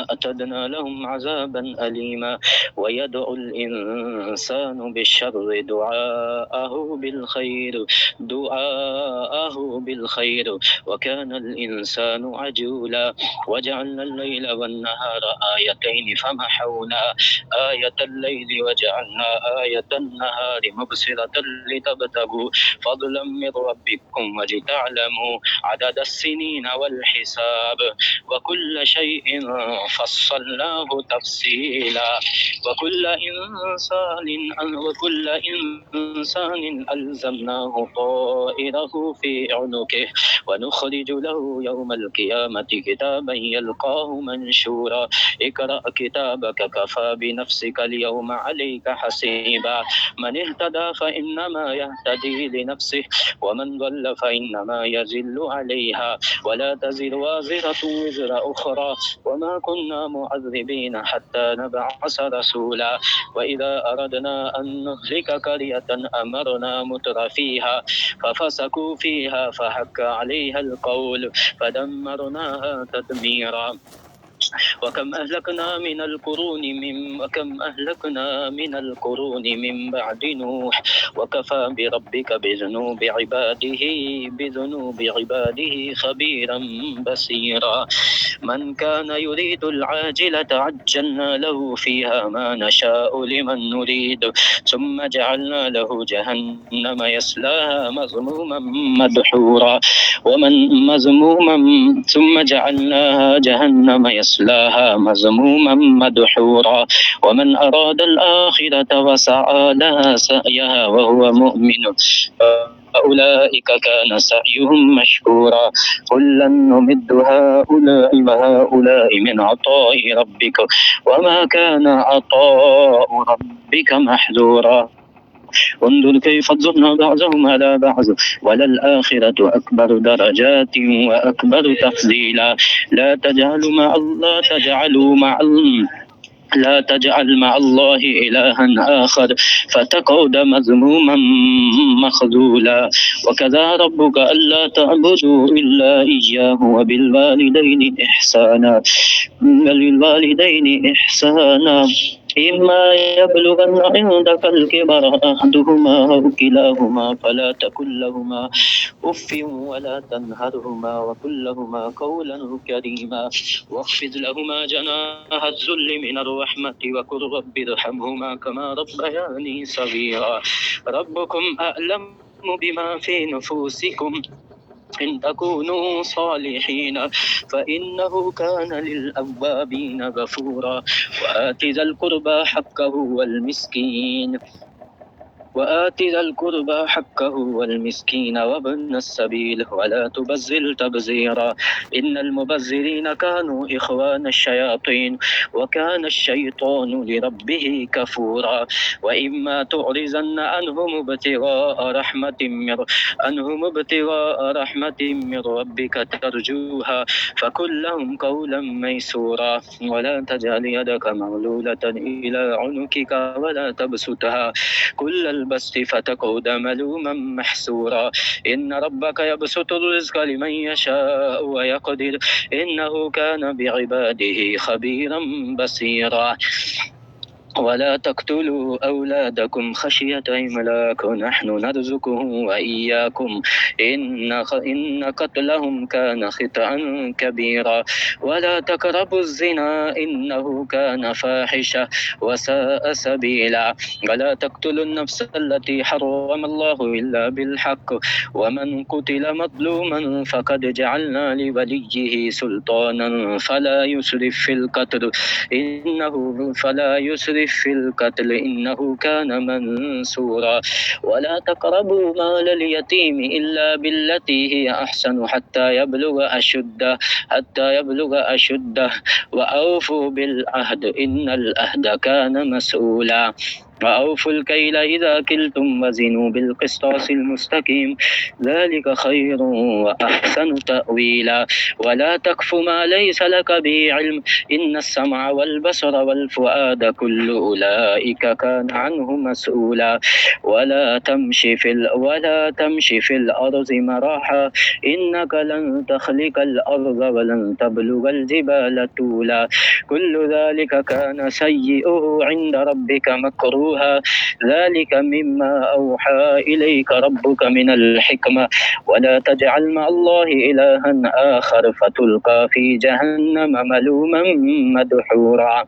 أعتدنا لهم عذابا أليما ويدعو الإنسان بالشر دعاءه بالخير وكان الإنسان عجولا. وجعلنا الليل والنهار آيتين فمحونا آية الليل وجعلنا آية النهار مبصرة لتبتغوا فضلا من ربكم ولتعلموا عدد السنين والحساب وكل شيء فصلناه تفصيلا. وكل إنسان ألزمناه طائره في عنقه ونخرج له يوم القيامة كتابا يلقاه منشورا. اقرأ كتابك كفى بنفسك اليوم عليك حسيبا. من اهتدى فإنما يهتدي لنفسه ومن ضل فإنما يزل عليها ولا تزر وازرة وزر أخرى وما كنا معذبين حتى نبعث رسولا. وإذا أردنا أن نهلك قرية أمرنا مترفيها ففسقوا فيها فحق عليها القول فدمرناها تدميرا. وكم أهلكنا من القرون من بعد نوح وكفى بربك بذنوب عباده خبيرا بصيرا. من كان يريد العاجلة عجلنا له فيها ما نشاء لمن نريد ثم جعلنا له جهنم يصلاها مذموما مدحورا. ثم جعلناها جهنم يصلاها مذموما مدحورا. ومن أراد الآخرة وسعى لها سعيها وهو مؤمن فأولئك كان سعيهم مشكورا. كلا نمد هؤلاء وهؤلاء من عطاء ربك وما كان عطاء ربك محظورا. انظر كيف فضلنا بعضهم على بعض وللآخرة أكبر درجات وأكبر تفضيلا. لا تجعل مع الله إلها آخر فتقعد مذموما مخذولا. وكذا ربك ألا تعبدوا إلا إياه وبالوالدين إحسانا إما يبلغن عندك الكبر أحدهما أو كلاهما فلا تقل لهما أف ولا تنهرهما وقل لهما قولا كريما واخفض لهما جناح الذل من الرحمة وقل رب ارحمهما كما ربياني صغيرا. ربكم أعلم بما في نفوسكم إن تكونوا صالحين فإنه كان للأوابين غفورا. وآت ذا القربى حقه والمسكين وآت ذا القربى حقه والمسكين وابن السبيل ولا تبذر تبذيرا إن المبذرين كانوا إخوان الشياطين وكان الشيطان لربه كفورا وإما تعرضن عنهم ابتغاء رحمة من ربك ترجوها فقل لهم قولا ميسورا ولا تجعل يدك مغلولة إلى عنقك ولا تبسطها كل البسط فتقعد ملوما محسورا إن ربك يبسط الرزق لمن يشاء ويقدر إنه كان بعباده خبيرا بصيرا ولا تقتلوا أولادكم خشية إملاق نحن نرزقهم وإياكم إن قتلهم كان خطأ كبيرا ولا تقربوا الزنا إنه كان فاحشة وساء سبيلا ولا تقتلوا النفس التي حرم الله إلا بالحق ومن قتل مظلوما فقد جعلنا لوليه سلطانا فلا يسرف في القتل إنه كان منصورا ولا تقربوا مال اليتيم إلا بالتي هي أحسن حتى يبلغ أشده وأوفوا بالعهد إن العهد كان مسؤولا وأوفوا الكيل إذا كلتم وزنوا بالقسطاس المستقيم ذلك خير وأحسن تأويلا ولا تقف ما ليس لك به علم إن السمع والبصر والفؤاد كل أولئك كان عنه مسؤولا ولا تمشي في الأرض مراحا إنك لن تخلق الأرض ولن تبلغ الجبال طولا كل ذلك كان سيئه عند ربك مكروها ذلك مما أوحى إليك ربك من الحكمة ولا تجعل مع الله إلها آخر فتلقى في جهنم ملوما مدحورا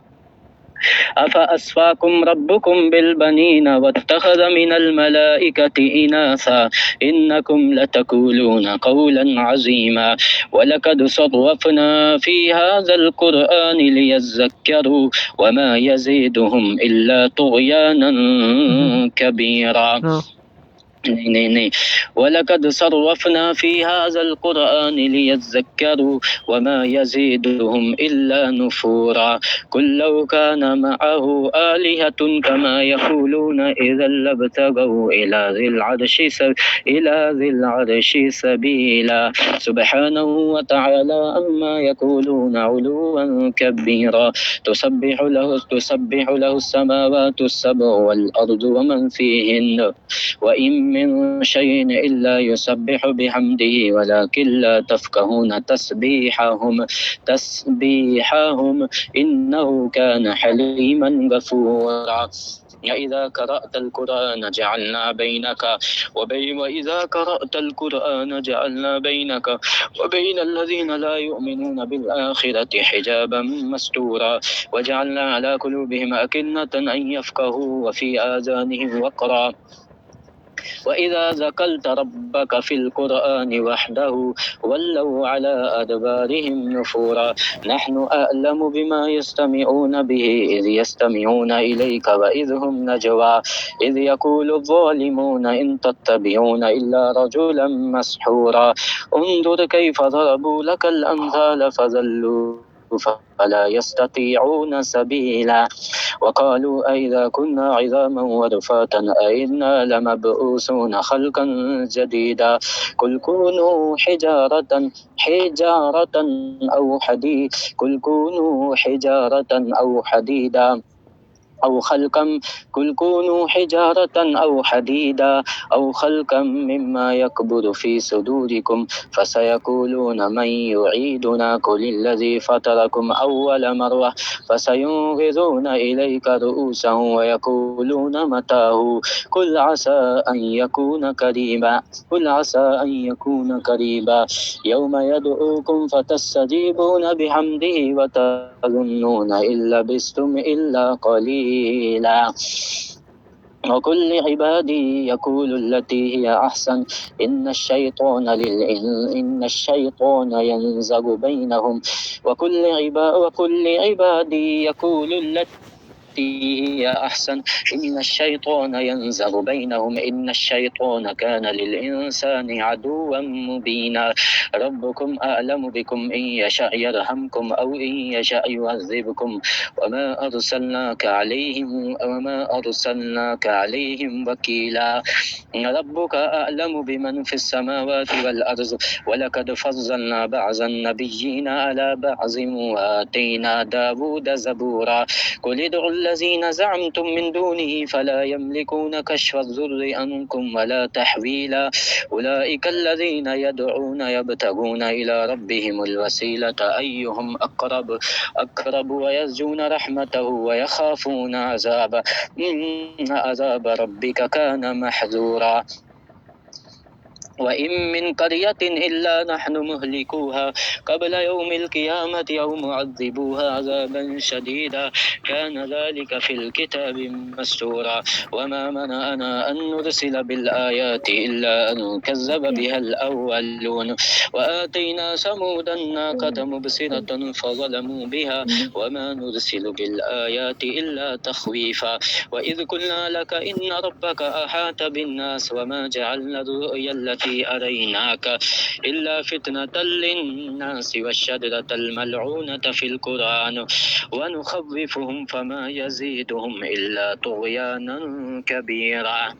أفأصفاكم ربكم بالبنين واتخذ من الملائكة إناثا إنكم لتقولون قولا عظيما ولقد صرفنا في هذا القرآن ليذكروا وما يزيدهم إلا طغيانا كبيرا ولقد صرفنا في هذا القرآن ليذكروا وما يزيدهم إلا نفورا قل لو كان معه آلهة كما يقولون إذا لابتغوا إلى ذي العرش سبيلا سبحانه وتعالى أما يقولون علوا كبيرا تسبح له السماوات السبع والأرض ومن فيهن وإن من شيء إلا يسبح بحمده ولكن لا تفقهون تسبيحهم إنه كان حليما غفورا وإذا قرأت القرآن جعلنا بينك وبين الذين لا يؤمنون بالآخرة حجابا مستورا وجعلنا على قلوبهم أكنة أن يفقهوا وفي آذانهم وقرا وإذا ذكرت ربك في القرآن وحده ولوا على أدبارهم نفورا نحن أعلم بما يستمعون به إذ يستمعون إليك وإذ هم نجوى إذ يقول الظالمون إن تتبعون إلا رجلا مسحورا انظر كيف ضربوا لك الأمثال فذلوا فلا يستطيعون سبيلا وقالوا أئذا كنا عظاما ورفاتا أئنا لمبعوثون خلقا جديدا قل كونوا حجارة أو حديدا أو خلقا مما يكبر في صدوركم فسيقولون من يعيدنا قل الذي فطركم أول مرة فسينغضون إليك رؤوسهم ويقولون متاه قل عسى أن يكون قريبا يوم يدعوكم فتستجيبون بحمده وتظنون إن لبثتم إلا قليلا وكل عبادي يقول التي هي أحسن إن الشيطان ينزغ بينهم وكل عبادي يقول التي بالتي هي أحسن إن الشيطان ينزغ بينهم إن الشيطان كان للإنسان عدوا مبينا ربكم أعلم بكم إن يشاء يرحمكم أو إن يشاء يعذبكم وما أرسلناك عليهم وكيلا ربك أعلم بمن في السماوات والأرض ولقد فضلنا بعض النبيين على بعض وآتينا داود زبورا قل ادعوا الذين زعمتم من دونه فلا يملكون كشف الضر عنكم ولا تحويلا أولئك الذين يدعون يبتغون إلى ربهم الوسيلة أيهم أقرب ويرجون رحمته ويخافون عذابه إن عذاب ربك كان محذورا وإن من قرية إلا نحن مهلكوها قبل يوم القيامة أو معذبوها عذابا شديدا كان ذلك في الكتاب مسطورا وما منعنا أن نرسل بالآيات إلا أن كذب بها الأولون وآتينا ثمود الناقة مبصرة فظلموا بها وما نرسل بالآيات إلا تخويفا وإذ قلنا لك إن ربك أحاط بالناس وما جعلنا الرؤيا التي أريناك إلا فتنة للناس والشجرة الملعونة في القرآن ونخوفهم فما يزيدهم إلا طغيانا كبيرا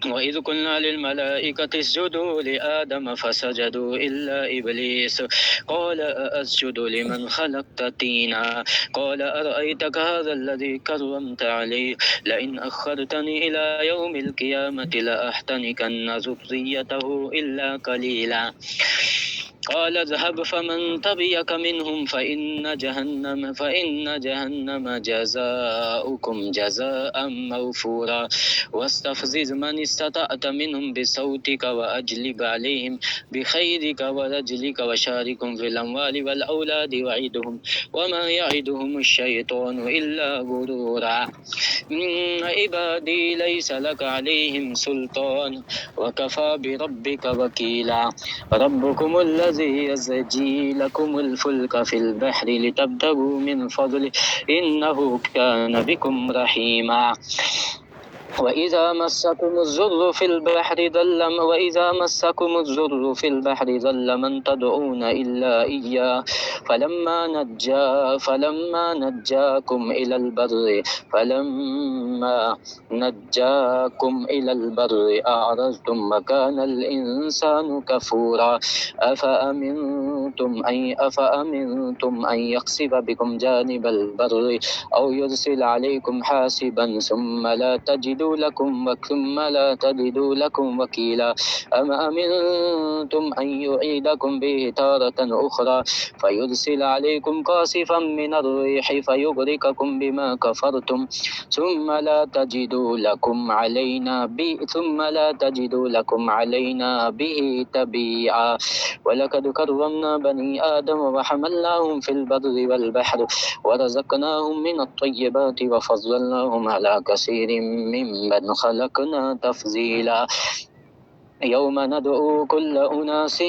وإذ قلنا للملائكة اسجدوا لآدم فسجدوا إلا إبليس قال أسجد لمن خلقت طينا قال أرأيتك هذا الذي كرمت عليه لئن أخرتني إلى يوم القيامة لأحتنكن ذريته إلا قليلا قال اذهب فمن تبعك منهم فإن جهنم جزاؤكم جزاء موفورا واستفزز من استطعت منهم بصوتك وأجلب عليهم بخيرك ورجلك وشاركهم في الأموال والأولاد وعدهم وما يعدهم الشيطان إلا غرورا إن عبادي ليس لك عليهم سلطان وكفى بربك وكيلا ربكم الذي يزجي لكم الفلك في البحر لتبتغوا من فضله إنه كان بكم رحيما وإذا مسكم الضر في البحر ضل من تدعون إلا إياه فلما نجاكم إلى البر أعرضتم وكان الإنسان كفورا أفأمنتم أن يخسف بكم جانب البر أو يرسل عليكم حاسبا ثم لا تجدوا لكم وكيلا أم أمنتم أن يعيدكم به تارة أخرى فيرسل عليكم قاصفا من الريح فيغرقكم بما كفرتم ثم لا تجدوا لكم علينا به تبيعا ولقد كرمنا بني آدم وحملناهم في البر والبحر ورزقناهم من الطيبات وفضلناهم على كثير ممن خلقنا تفضيلا يوم ندعو كل أناس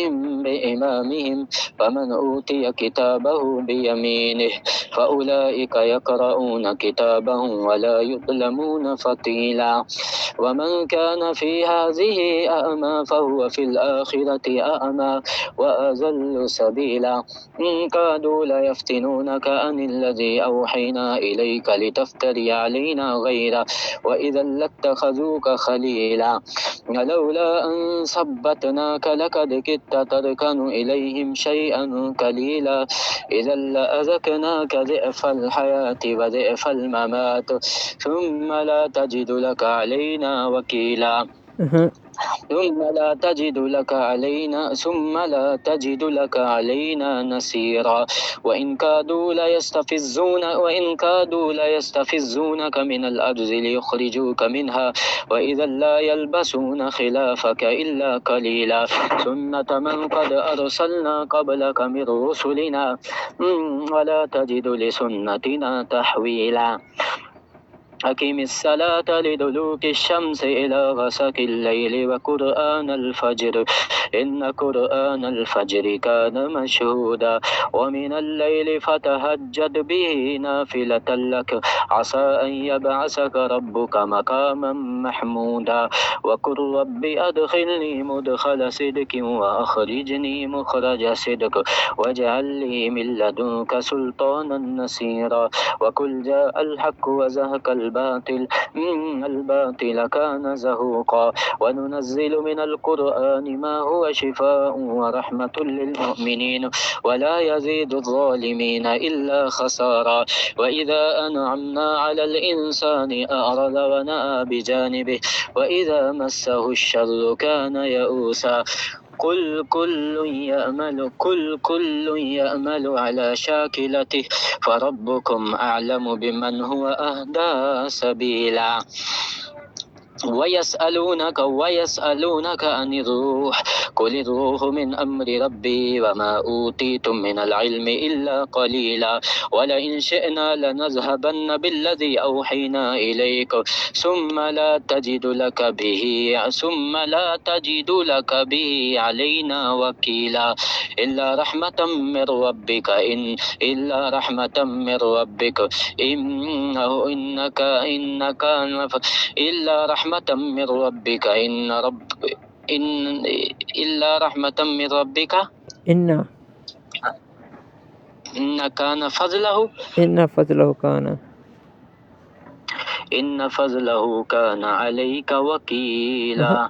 بإمامهم فمن أوتي كتابه بيمينه فأولئك يقرؤون كتابهم ولا يظلمون فتيلا ومن كان في هذه أعمى فهو في الآخرة أعمى وأضل سبيلا إن كادوا ليفتنونك عن الذي أوحينا إليك لتفتري علينا غيره وإذا لاتخذوك خليلا لولا أن ثبتناك لقد كدت تركن إليهم شيئا قليلا إذا لأذقناك ضعف الحياة وضعف الممات ثم لا تجد لك علينا وكيلا ثم لا تجد لك علينا نصيرا وإن كادوا ليستفزونك من الأرض ليخرجوك منها وإذا لا يلبسون خلافك إلا قليلا سنة من قد أرسلنا قبلك من رسلنا ولا تجد لسنتنا تحويلا أقم الصلاة لدلوك الشمس إلى غسق الليل وقرآن الفجر إن قرآن الفجر كان مشهودا ومن الليل فتهجد به نافلة لك عسى أن يبعثك ربك مقاما محمودا وقل رب أدخلني مدخل صدق وأخرجني مخرج صدق واجعل لي من لدنك سلطانا نصيرا وقل جاء الحق وزهق الباطل إن الباطل كان زهوقا وننزل من القرآن ما هو شفاء ورحمة للمؤمنين ولا يزيد الظالمين إلا خسارا وإذا أنعمنا على الإنسان أعرض ونأى بجانبه وإذا مسه الشر كان يئوسا قل كل يأمل على شاكلته فربكم أعلم بمن هو أهدى سبيلا ويسألونك عن الروح قل الروح من أمر ربي وما أوتيتم من العلم إلا قليلا ولئن شئنا لنذهبن بالذي أوحينا إليك ثم لا تجد لك به علينا وكيلا إلا رحمة من ربك إلا رحمة من ربك إلا رحمة من ربك إن فضله كان عليك وكيلا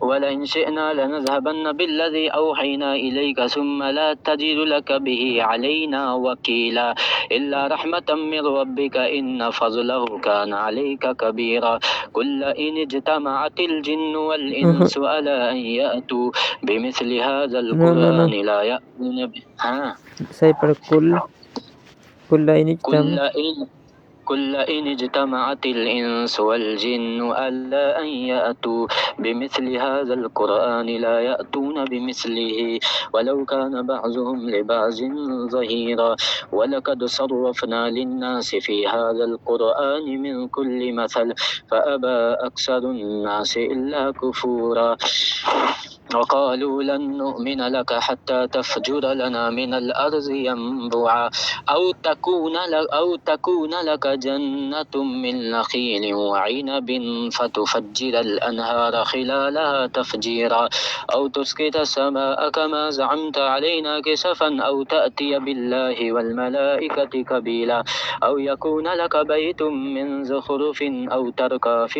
ولئن شئنا لنذهبن بالذي أوحينا إليك ثم لا تجد لك به علينا وكيلا إلا رحمة من ربك إن فضله كان عليك كبيرا قل إن اجتمعت الجن والإنس على أن يأتوا بمثل هذا القرآن لا يأتون به كل إن اجتمعت الإنس والجن ألا أن يأتوا بمثل هذا القرآن لا يأتون بمثله ولو كان بعضهم لبعض ظهيرا ولقد صرفنا للناس في هذا القرآن من كل مثل فأبى أكثر الناس إلا كفورا وقالوا لن نؤمن لك حتى تفجر لنا من الأرض ينبوعا أو تكون لك جنة من نخيل وعنب فتفجر الأنهار خلالها تفجيرا أو تسقط السماء كما زعمت علينا كسفا أو تأتي بالله والملائكة كبيلا أو يكون لك بيت من زخرف أو ترقى في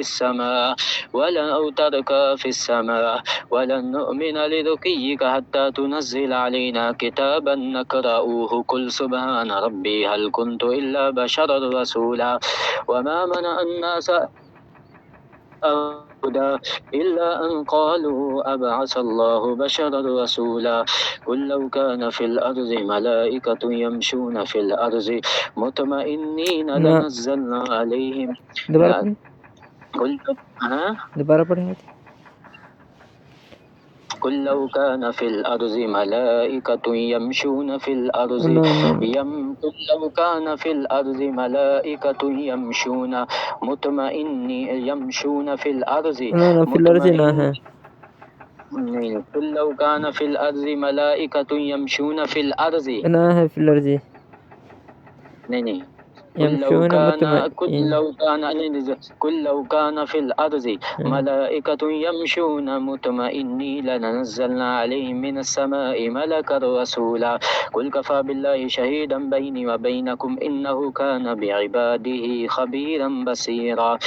السماء ولن نؤمن لرقيك حتى تنزل علينا كتابا نقرأه قل سبحان ربي هل كنت إلا بشرا رسولا وما منع الناس هدى إلا أن قالوا أبعث الله بشرا رسولا قل لو كان في الأرض ملائكة يمشون في الأرض مطمئنين لنزلنا عليهم قل لو كان في الأرض ملائكة يمشون في الأرض قل لو كان في الأرض ملائكة يمشون في الأرض قل لو كان في الأرض ملائكة يمشون في الأرض قل لو كان في الأرض ملائكة يمشون مطمئنين لنزلنا عليهم من السماء ملكا رسولا قل كفى بالله شهيدا بيني وبينكم إنه كان بعباده خبيرا بصيرا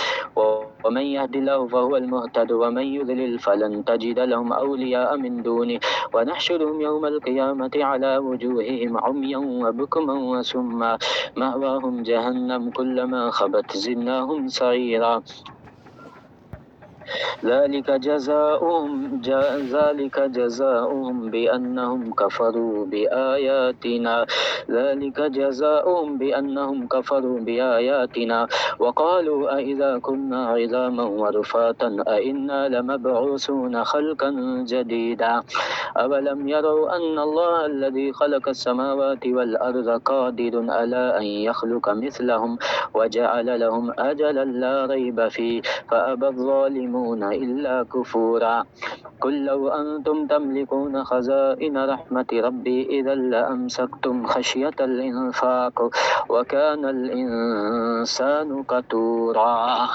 ومن يهد الله فهو المهتد ومن يضلل فلن تجد لهم أولياء من دونه ونحشرهم يوم القيامة على وجوههم عميا وبكما وسما مأواهم جهنم كلما خبت زدناهم سعيرا ذلك جزاؤهم بأنهم كفروا بآياتنا وقالوا أإذا كنا عظاما ورفاتا أإنا لمبعوثون خلقا جديدا أولم يروا أن الله الذي خلق السماوات والأرض قادر على أن يخلق مثلهم وجعل لهم أجلا لا ريب فيه فأبى الظالمون إلا كفورا قل لو أنتم تملكون خزائن رحمة ربي إذا لأمسكتم خشية الإنفاق وكان الإنسان قتورا.